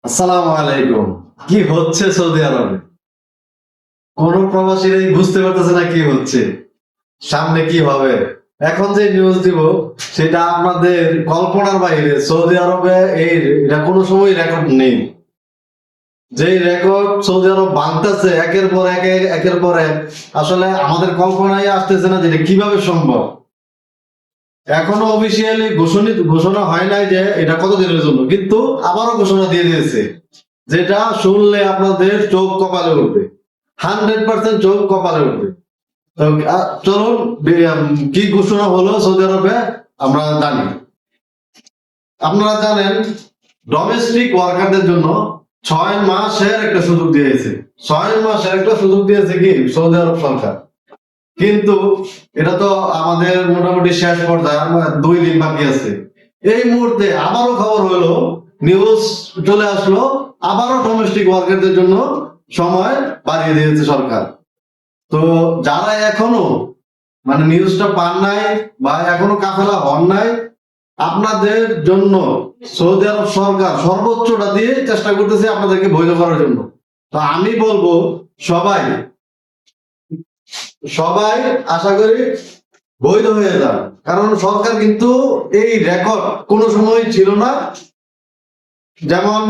আসসালামু আলাইকুম। কি হচ্ছে সৌদি আরবে? কোন প্রবাসীরাই বুঝতে পারতেছে না কি হচ্ছে, সামনে কি হবে। এখন যে নিউজ দিব সেটা আপনাদের কল্পনার বাইরে। সৌদি আরবে এটা কোনো সময় রেকর্ড নেই। যে রেকর্ড সৌদি আরব ভাঙতেছে একের পর একের পর এক, আসলে আমাদের কল্পনায় আসতেছে না যে এটা কিভাবে সম্ভব। এখনো অফিসিয়ালি ঘোষণা হয় নাই যে এটা কতদিনের জন্য, কিন্তু আবারও ঘোষণা দিয়ে দিয়েছে, যেটা শুনলে আপনাদের চোখ কপালে উঠবে। 100% চোখ কপালে উঠবে। তো, চলুন কি ঘোষণা হলো সৌদি আরবে আমরা জানি। আপনারা জানেন ডোমেস্টিক ওয়ার্কারদের জন্য 6 মাসের একটা সুযোগ দিয়েছে। 6 মাসের একটা সুযোগ দিয়েছে কি সৌদি আরব সরকার। কিন্তু এটা তো আমাদের মোটামুটি শেষ পর্যায়ে, 2 দিন বাকি আছে। এই মুহূর্তে আবারও খবর হলো, নিউজ চলে আসলো, আবারও ডোমেস্টিক ওয়ার্কারদের জন্য সময় বাড়িয়ে দিয়েছে সরকার। তো যারা এখনো নিউজটা পান নাই বা এখনো কাফেলা হন নাই, আপনাদের জন্য সৌদি আরব সরকার সর্বোচ্চটা দিয়ে চেষ্টা করতেছে আপনাদেরকে বৈধ করার জন্য। তো আমি বলবো সবাই সবাই আশা করি বৈধ হয়ে যান, কারণ সরকার কিন্তু এই রেকর্ড কোনো সময় ছিল না। যেমন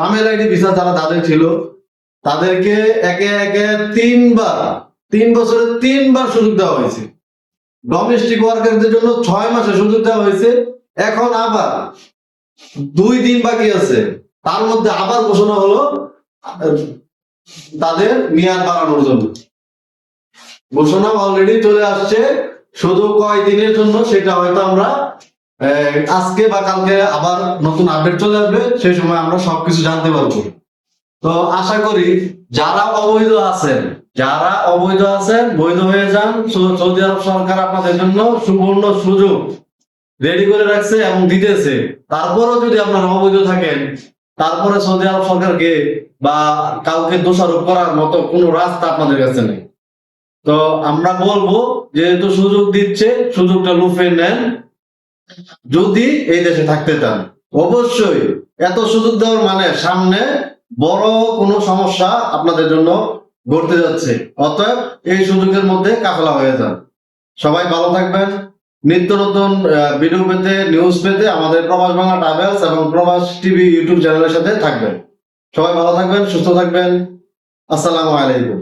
আমের আইডি ভিসা যারা তাদের ছিল, তাদেরকে একে একে 3 বছরে 3বার সুযোগ দেওয়া হয়েছে। ডোমেস্টিক ওয়ার্কারদের জন্য 6 মাসে সুযোগ দেওয়া হয়েছে। এখন আবার 2 দিন বাকি আছে, তার মধ্যে আবার ঘোষণা হলো তাদের মেয়াদ বাড়ানোর জন্য। ঘোষণা অলরেডি চলে আসছে, শুধু কয়দিনের জন্য সেটা হয়তো আমরা আজকে বা কালকে আবার নতুন আপডেট চলে আসবে, সেই সময় আমরা সবকিছু জানতে পারবো। তো আশা করি যারা অবৈধ আছেন বৈধ হয়ে যান। সৌদি আরব সরকার আপনাদের জন্য সুবর্ণ সুযোগ রেডি করে রাখছে এবং দিতেছে। তারপরও যদি আপনারা অবৈধ থাকেন, তারপরে সৌদি আরব সরকারকে বা কাউকে দোষারোপ করার মতো কোনো রাস্তা আপনাদের কাছে নেই। তো আমরা বলবো, যেহেতু সুযোগ দিচ্ছে, সুযোগটা লুফে নেন। যদি এই দেশে থাকতে চান, অবশ্যই এত সুযোগ দেওয়ার সামনে বড় কোনো সমস্যা আপনাদের জন্য ঘটতে যাচ্ছে। অতএব এই সুযোগের মধ্যে কাফেলা হয়ে যান। সবাই ভালো থাকবেন। নিত্য নতুন ভিডিও পেতে, নিউজ পেতে আমাদের প্রবাস বাংলা ট্রাভেলস এবং প্রবাস টিভি ইউটিউব চ্যানেলের সাথে থাকবেন। সবাই ভালো থাকবেন, সুস্থ থাকবেন। আসসালামু আলাইকুম।